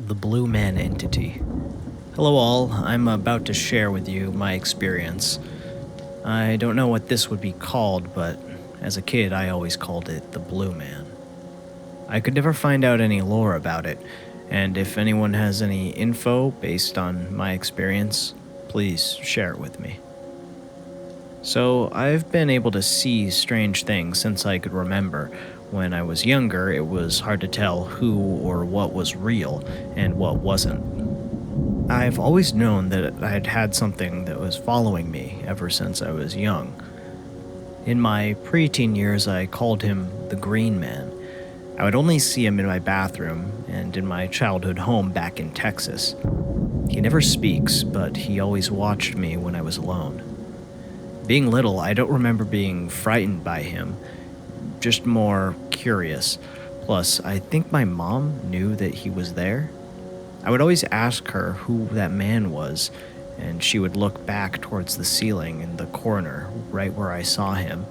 The Blue Man Entity. Hello, all. I'm about to share with you my experience. I don't know what this would be called, but as a kid, I always called it the Blue Man. I could never find out any lore about it, and if anyone has any info based on my experience, please share it with me. So, I've been able to see strange things since I could remember. When I was younger, it was hard to tell who or what was real and what wasn't. I've always known that I'd had something that was following me ever since I was young. In my preteen years, I called him the Green Man. I would only see him in my bathroom and in my childhood home back in Texas. He never speaks, but he always watched me when I was alone. Being little, I don't remember being frightened by him, just more curious. Plus, I think my mom knew that he was there. I would always ask her who that man was, and she would look back towards the ceiling in the corner, right where I saw him.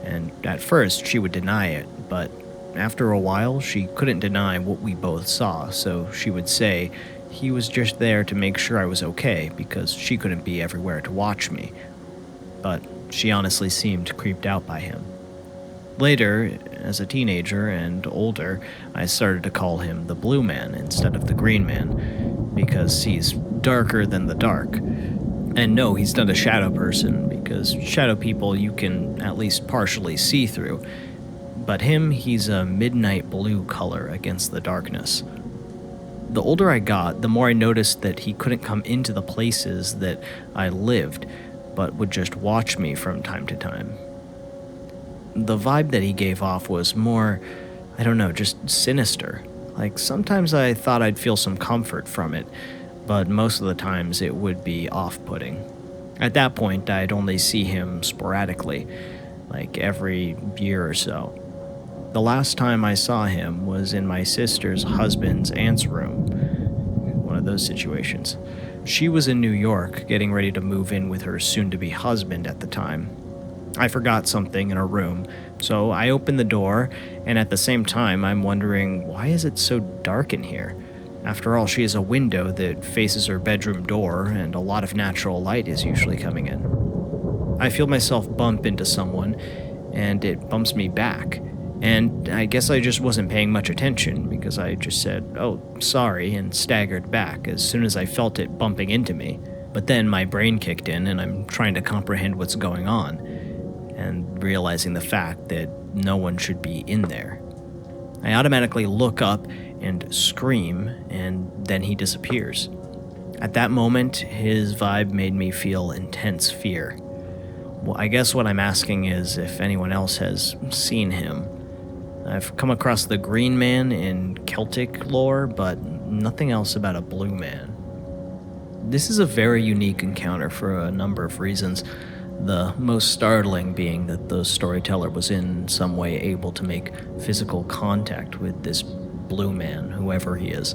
And at first, she would deny it, but after a while, she couldn't deny what we both saw, so she would say he was just there to make sure I was okay because she couldn't be everywhere to watch me. But she honestly seemed creeped out by him. Later, as a teenager and older, I started to call him the Blue Man instead of the Green Man, because he's darker than the dark. And no, he's not a shadow person, because shadow people you can at least partially see through. But him, he's a midnight blue color against the darkness. The older I got, the more I noticed that he couldn't come into the places that I lived, but would just watch me from time to time. The vibe that he gave off was more, just sinister. Like, sometimes I thought I'd feel some comfort from it, but most of the times it would be off-putting. At that point, I'd only see him sporadically, like every year or so. The last time I saw him was in my sister's husband's aunt's room. One of those situations. She was in New York, getting ready to move in with her soon-to-be husband at the time. I forgot something in her room, so I opened the door, and at the same time I'm wondering, why is it so dark in here? After all, she has a window that faces her bedroom door, and a lot of natural light is usually coming in. I feel myself bump into someone, and it bumps me back, and I guess I just wasn't paying much attention because I just said, "Oh, sorry," and staggered back as soon as I felt it bumping into me. But then my brain kicked in, and I'm trying to comprehend what's going on, and realizing the fact that no one should be in there. I automatically look up and scream, and then he disappears. At that moment, his vibe made me feel intense fear. Well, I guess what I'm asking is if anyone else has seen him. I've come across the Green Man in Celtic lore, but nothing else about a Blue Man. This is a very unique encounter for a number of reasons. The most startling being that the storyteller was in some way able to make physical contact with this Blue Man, whoever he is.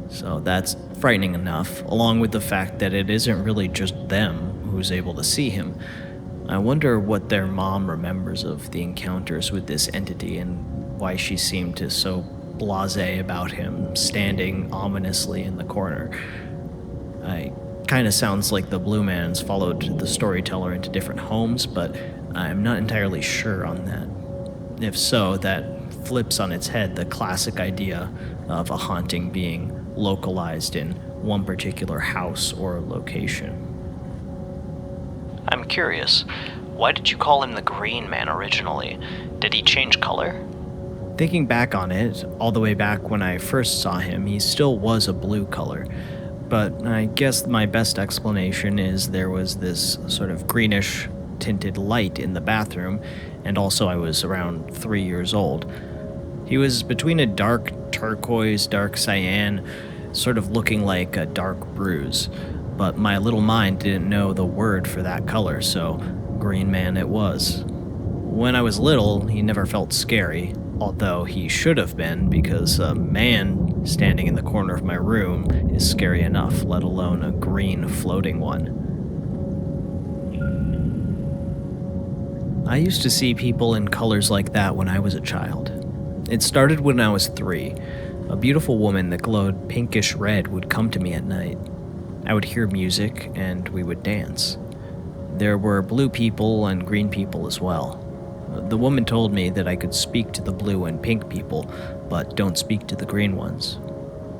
So that's frightening enough, along with the fact that it isn't really just them who's able to see him. I wonder what their mom remembers of the encounters with this entity and why she seemed to so blasé about him standing ominously in the corner. Kind of sounds like the Blue Man's followed the storyteller into different homes, but I'm not entirely sure on that. If so, that flips on its head the classic idea of a haunting being localized in one particular house or location. I'm curious, why did you call him the Green Man originally? Did he change color? Thinking back on it, all the way back when I first saw him, he still was a blue color. But I guess my best explanation is there was this sort of greenish tinted light in the bathroom, and also I was around 3 years old. He was between a dark turquoise, dark cyan, sort of looking like a dark bruise, but my little mind didn't know the word for that color, so Green Man it was. When I was little, he never felt scary, although he should have been, because a man standing in the corner of my room is scary enough, let alone a green floating one. I used to see people in colors like that when I was a child. It started when I was 3. A beautiful woman that glowed pinkish red would come to me at night. I would hear music and we would dance. There were blue people and green people as well. The woman told me that I could speak to the blue and pink people, but don't speak to the green ones.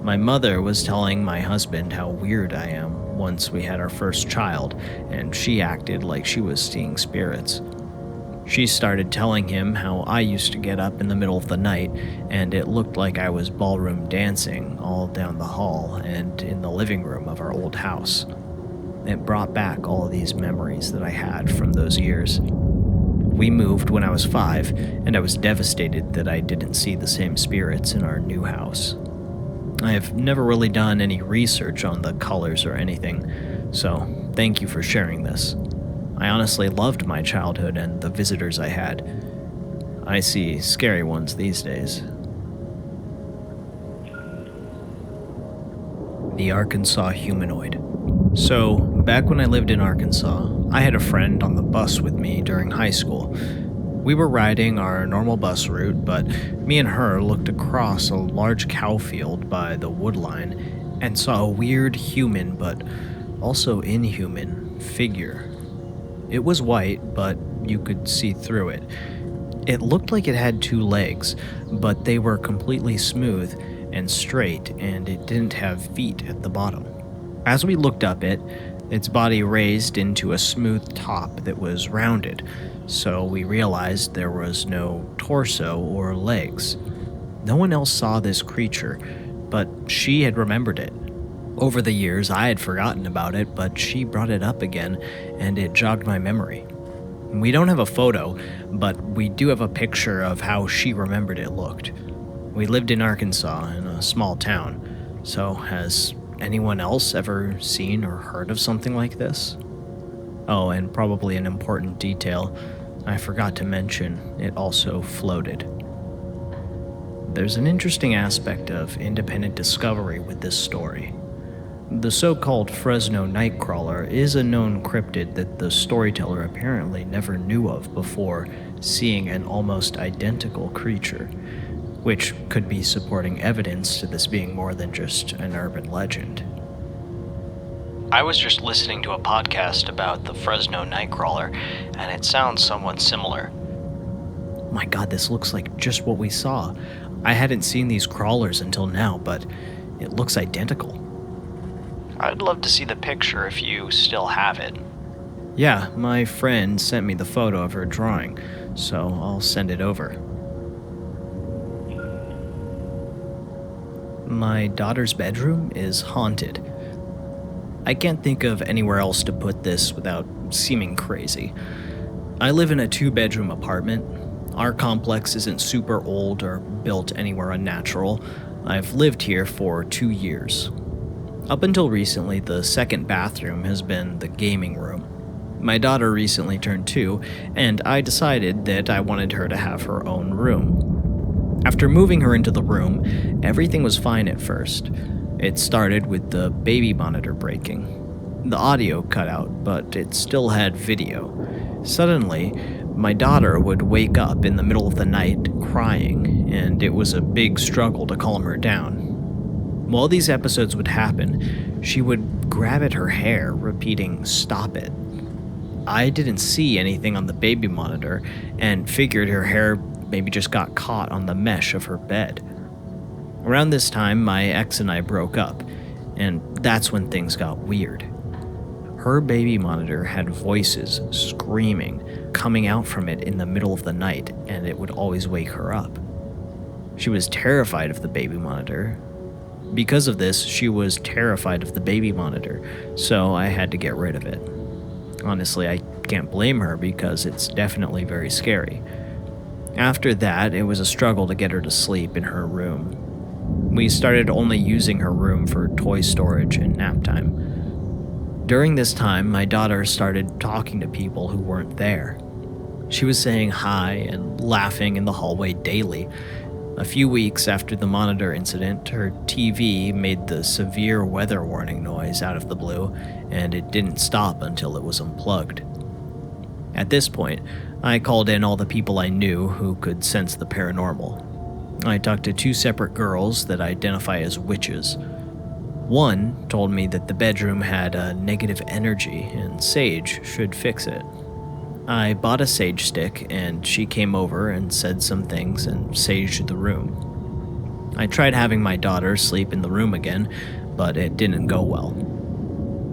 My mother was telling my husband how weird I am once we had our first child, and she acted like she was seeing spirits. She started telling him how I used to get up in the middle of the night, and it looked like I was ballroom dancing all down the hall and in the living room of our old house. It brought back all of these memories that I had from those years. We moved when I was 5, and I was devastated that I didn't see the same spirits in our new house. I have never really done any research on the colors or anything, so thank you for sharing this. I honestly loved my childhood and the visitors I had. I see scary ones these days. The Arkansas huminoid. So, back when I lived in Arkansas, I had a friend on the bus with me during high school. We were riding our normal bus route, but me and her looked across a large cow field by the wood line and saw a weird human, but also inhuman, figure. It was white, but you could see through it. It looked like it had 2 legs, but they were completely smooth and straight, and it didn't have feet at the bottom. As we looked up it, its body raised into a smooth top that was rounded, so we realized there was no torso or legs. No one else saw this creature, but she had remembered it. Over the years, I had forgotten about it, but she brought it up again, and it jogged my memory. We don't have a photo, but we do have a picture of how she remembered it looked. We lived in Arkansas, in a small town, so has anyone else ever seen or heard of something like this? Oh, and probably an important detail, I forgot to mention, it also floated. There's an interesting aspect of independent discovery with this story. The so-called Fresno Nightcrawler is a known cryptid that the storyteller apparently never knew of before seeing an almost identical creature, which could be supporting evidence to this being more than just an urban legend. I was just listening to a podcast about the Fresno Nightcrawler, and it sounds somewhat similar. My god, this looks like just what we saw. I hadn't seen these crawlers until now, but it looks identical. I'd love to see the picture if you still have it. Yeah, my friend sent me the photo of her drawing, so I'll send it over. My daughter's bedroom is haunted. I can't think of anywhere else to put this without seeming crazy. I live in a 2-bedroom apartment. Our complex isn't super old or built anywhere unnatural. I've lived here for 2 years. Up until recently, the second bathroom has been the gaming room. My daughter recently turned 2, and I decided that I wanted her to have her own room. After moving her into the room, everything was fine at first. It started with the baby monitor breaking. The audio cut out, but it still had video. Suddenly, my daughter would wake up in the middle of the night crying, and it was a big struggle to calm her down. While these episodes would happen, she would grab at her hair, repeating, "Stop it." I didn't see anything on the baby monitor and figured her hair maybe just got caught on the mesh of her bed. Around this time, my ex and I broke up, and that's when things got weird. Her baby monitor had voices screaming, coming out from it in the middle of the night, and it would always wake her up. She was terrified of the baby monitor. Because of this, she was terrified of the baby monitor, so I had to get rid of it. Honestly, I can't blame her because it's definitely very scary. After that, it was a struggle to get her to sleep in her room. We started only using her room for toy storage and nap time. During this time, my daughter started talking to people who weren't there. She was saying hi and laughing in the hallway daily. A few weeks after the monitor incident, her TV made the severe weather warning noise out of the blue, and it didn't stop until it was unplugged. At this point, I called in all the people I knew who could sense the paranormal. I talked to two separate girls that identify as witches. One told me that the bedroom had a negative energy and sage should fix it. I bought a sage stick and she came over and said some things and saged the room. I tried having my daughter sleep in the room again, but it didn't go well.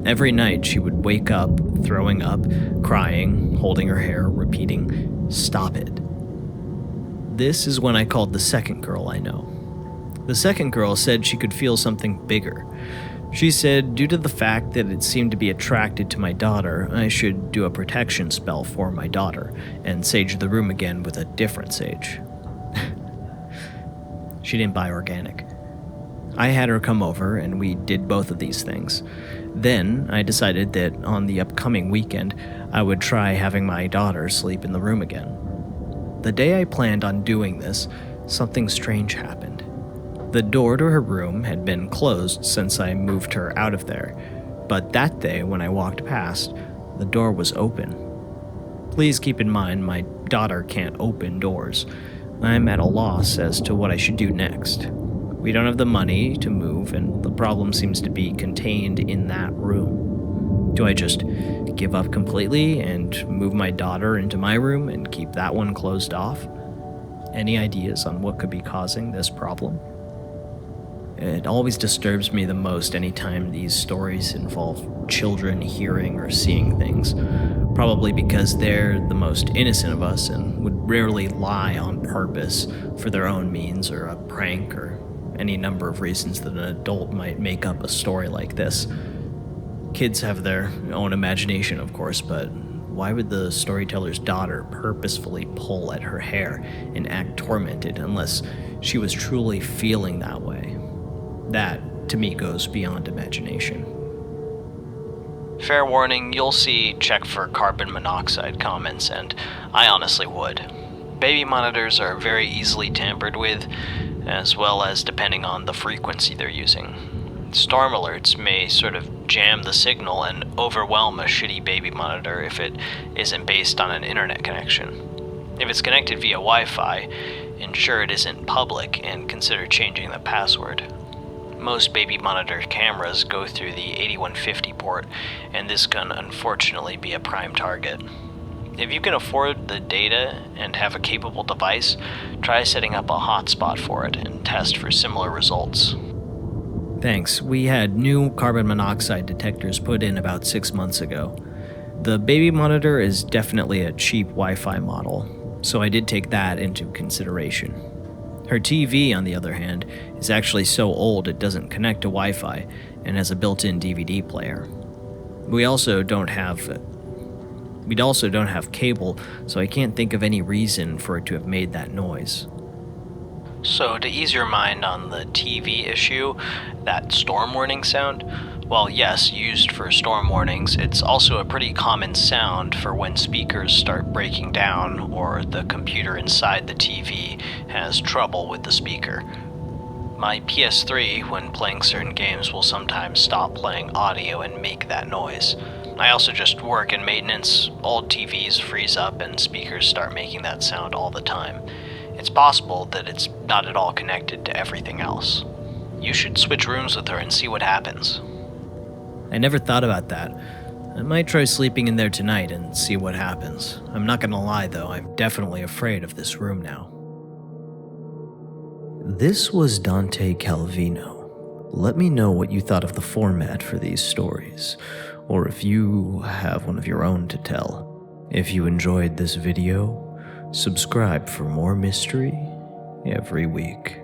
Every night she would wake up, throwing up, crying, holding her hair, repeating, "Stop it." This is when I called the second girl I know. The second girl said she could feel something bigger. She said due to the fact that it seemed to be attracted to my daughter, I should do a protection spell for my daughter and sage the room again with a different sage. She didn't buy organic. I had her come over and we did both of these things. Then I decided that on the upcoming weekend, I would try having my daughter sleep in the room again. The day I planned on doing this, something strange happened. The door to her room had been closed since I moved her out of there, but that day when I walked past, the door was open. Please keep in mind my daughter can't open doors. I'm at a loss as to what I should do next. We don't have the money to move, and the problem seems to be contained in that room. Do I just give up completely and move my daughter into my room and keep that one closed off? Any ideas on what could be causing this problem? It always disturbs me the most anytime these stories involve children hearing or seeing things, probably because they're the most innocent of us and would rarely lie on purpose for their own means or a prank or any number of reasons that an adult might make up a story like this. Kids have their own imagination, of course, but why would the storyteller's daughter purposefully pull at her hair and act tormented unless she was truly feeling that way? That, to me, goes beyond imagination. Fair warning, you'll see check for carbon monoxide comments, and I honestly would. Baby monitors are very easily tampered with, as well as depending on the frequency they're using. Storm alerts may sort of jam the signal and overwhelm a shitty baby monitor if it isn't based on an internet connection. If it's connected via Wi-Fi, ensure it isn't public and consider changing the password. Most baby monitor cameras go through the 8150 port, and this can unfortunately be a prime target. If you can afford the data and have a capable device, try setting up a hotspot for it and test for similar results. Thanks. We had new carbon monoxide detectors put in about 6 months ago. The baby monitor is definitely a cheap Wi-Fi model, so I did take that into consideration. Her TV, on the other hand, is actually so old it doesn't connect to Wi-Fi and has a built-in DVD player. We also don't have cable, so I can't think of any reason for it to have made that noise. So to ease your mind on the TV issue, that storm warning sound, while yes, used for storm warnings, it's also a pretty common sound for when speakers start breaking down or the computer inside the TV has trouble with the speaker. My PS3, when playing certain games, will sometimes stop playing audio and make that noise. I also just work in maintenance. Old TVs freeze up and speakers start making that sound all the time. It's possible that it's not at all connected to everything else. You should switch rooms with her and see what happens. I never thought about that. I might try sleeping in there tonight and see what happens. I'm not gonna lie though, I'm definitely afraid of this room now. This was Dante Calvino. Let me know what you thought of the format for these stories, or if you have one of your own to tell. If you enjoyed this video, subscribe for more mystery every week.